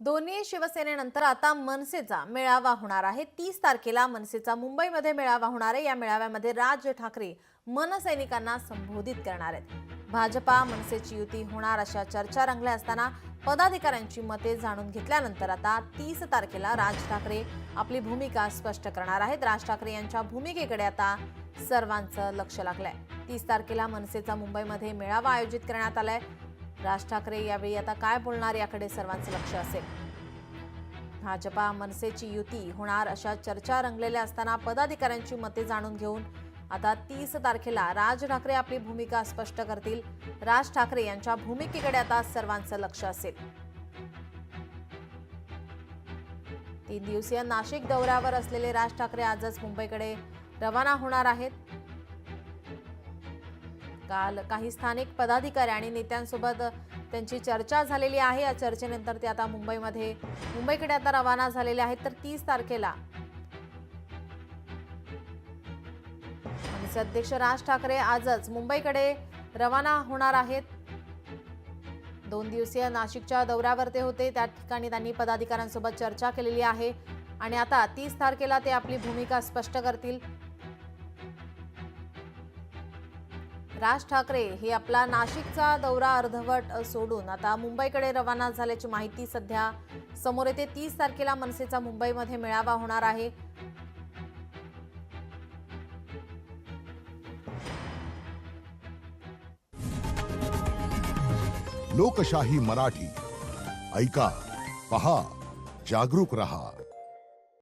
दोन्ही शिवसेनेनंतर आता मनसेचा मेळावा होणार आहे। 30 तारखेला मनसेचा मुंबईमध्ये मेळावा होणार आहे। या मेळाव्यामध्ये राज ठाकरे मनसैनिकांना संबोधित करणार आहेत। भाजपा मनसेची युती होणार अशा चर्चा रंगल्या असताना पदाधिकाऱ्यांची मते जाणून घेतल्यानंतर आता 30 तारखेला राज ठाकरे आपली भूमिका स्पष्ट करणार आहेत। राज ठाकरे यांच्या भूमिकेकडे आता सर्वांचं लक्ष लागलंय। 30 तारखेला मनसेचा मुंबईमध्ये मेळावा आयोजित करण्यात आलाय। राज ठाकरे यावेळी आता काय बोलणार याकडे सर्वांचं लक्ष असेल। भाजपा मनसेची युती होणार अशा चर्चा रंगलेल्या असताना पदाधिकाऱ्यांची मते जाणून घेऊन आता 30 तारखेला राज ठाकरे आपली भूमिका स्पष्ट करतील। राज ठाकरे यांच्या भूमिकेकडे आता सर्वांचं लक्ष असेल। 3 दिवसीय नाशिक दौऱ्यावर असलेले राज ठाकरे आजच मुंबईकडे रवाना होणार आहेत। काल काही स्थानिक पदाधिकारी आणि नेत्यांसोबत त्यांची चर्चा झालेली आहे। या चर्चेनंतर ते आता मुंबईकडे आता रवाना झालेले आहेत। तर 30 तारखेला मनसे अध्यक्ष राज ठाकरे आजच मुंबईकडे रवाना होणार आहेत। 2 दिवसीय नाशिकच्या दौऱ्यावर ते होते, त्या ठिकाणी त्यांनी पदाधिकाऱ्यांसोबत चर्चा केलेली आहे आणि आता 30 तारखेला ते आपली भूमिका स्पष्ट करतील। राज ठाकरे हे आपला नाशिकचा दौरा अर्धवट सोडून आता मुंबईकडे रवाना झाल्याची माहिती सध्या समोर येते। 30 तारखेला मनसेचा मुंबईमध्ये मेळावा होणार आहे। लोकशाही मराठी ऐका, पहा, जागरूक रहा।